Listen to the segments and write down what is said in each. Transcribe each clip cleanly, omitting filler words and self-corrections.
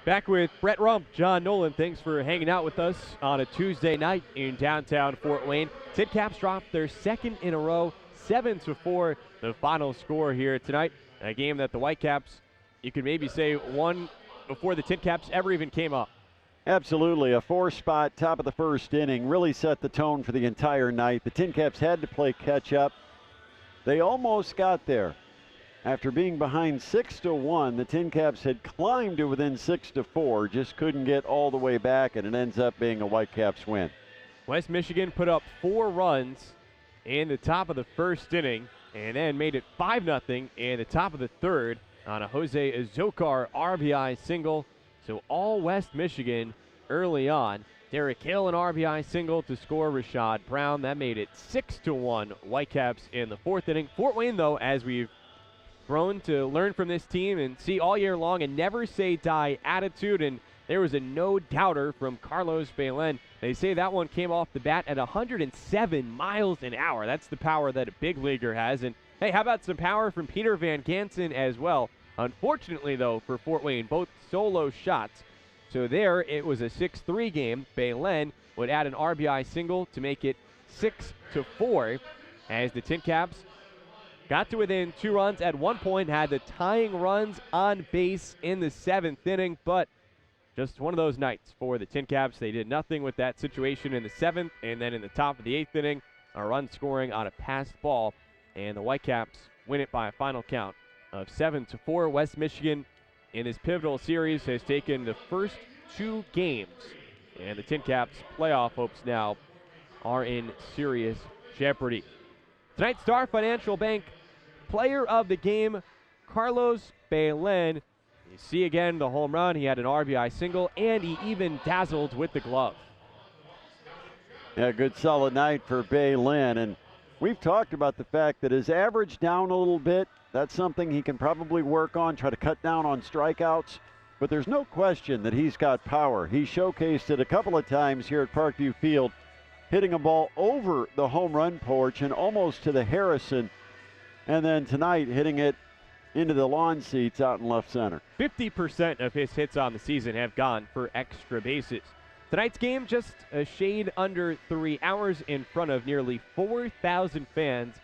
Back with Brett Rump, John Nolan. Thanks for hanging out with us on a Tuesday night in downtown Fort Wayne. TinCaps dropped their second in a row, 7-4, the final score here tonight. A game that the Whitecaps, you could maybe say, won before the TinCaps ever even came up. Absolutely. A 4-spot, top of the first inning, really set the tone for the entire night. The TinCaps had to play catch up. They almost got there. After being behind 6-1, the TinCaps had climbed to within 6-4, just couldn't get all the way back, and it ends up being a Whitecaps win. West Michigan put up 4 runs in the top of the first inning and then made it 5-0 in the top of the third on a Jose Azocar RBI single. So all West Michigan early on. Derek Hill an RBI single to score Rashad Brown. That made it 6-1 Whitecaps in the fourth inning. Fort Wayne, though, as we've grown to learn from this team and see all year long, a never say die attitude, and there was a no-doubter from Carlos Belen. They say that one came off the bat at 107 miles an hour. That's the power that a big leaguer has. And hey, how about some power from Peter Van Gansen as well? Unfortunately, though, for Fort Wayne, both solo shots. So there, it was a 6-3 game. Belen would add an RBI single to make it 6-4 as the TinCaps got to within 2 runs at one point, had the tying runs on base in the 7th inning, but just one of those nights for the TinCaps. They did nothing with that situation in the 7th, and then in the top of the 8th inning, a run scoring on a passed ball, and the Whitecaps win it by a final count of 7-4. West Michigan in this pivotal series has taken the first 2 games, and the TinCaps playoff hopes now are in serious jeopardy. Tonight's Star Financial Bank Player of the Game, Carlos Belen. You see again the home run. He had an RBI single, and he even dazzled with the glove. Yeah, good solid night for Belen. And we've talked about the fact that his average down a little bit. That's something he can probably work on, try to cut down on strikeouts. But there's no question that he's got power. He showcased it a couple of times here at Parkview Field, hitting a ball over the home run porch and almost to the Harrison. And then tonight, hitting it into the lawn seats out in left center. 50% of his hits on the season have gone for extra bases. Tonight's game just a shade under 3 hours in front of nearly 4,000 fans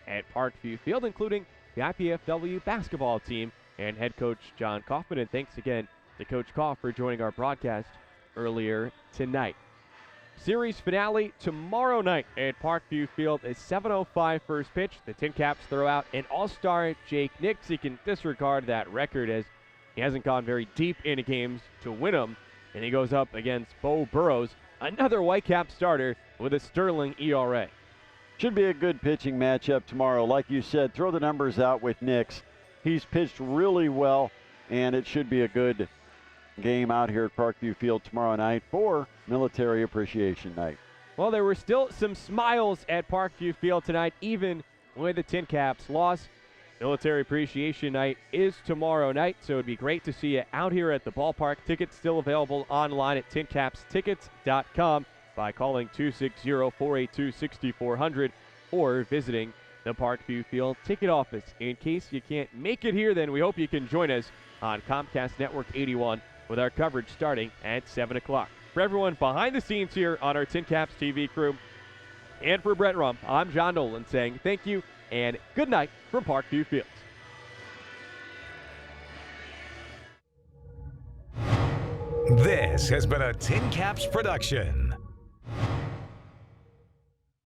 at Parkview Field, including the IPFW basketball team and head coach John Kaufman. And thanks again to Coach Kauf for joining our broadcast earlier tonight. Series finale tomorrow night at Parkview Field, a 7:05 first pitch. The TinCaps throw out an all-star Jake Nix. He can disregard that record as he hasn't gone very deep into games to win them. And he goes up against Bo Burrows, another Whitecap starter with a sterling ERA. Should be a good pitching matchup tomorrow. Like you said, throw the numbers out with Nix. He's pitched really well, and it should be a good game out here at Parkview Field tomorrow night for Military Appreciation Night. Well, there were still some smiles at Parkview Field tonight, even with the TinCaps loss. Military Appreciation Night is tomorrow night, so it'd be great to see you out here at the ballpark. Tickets still available online at tincapstickets.com by calling 260-482-6400 or visiting the Parkview Field ticket office. In case you can't make it here, then we hope you can join us on Comcast Network 81 with our coverage starting at 7 o'clock. For everyone behind the scenes here on our TinCaps TV crew, and for Brett Rump, I'm John Nolan saying thank you and good night from Parkview Field. This has been a TinCaps production.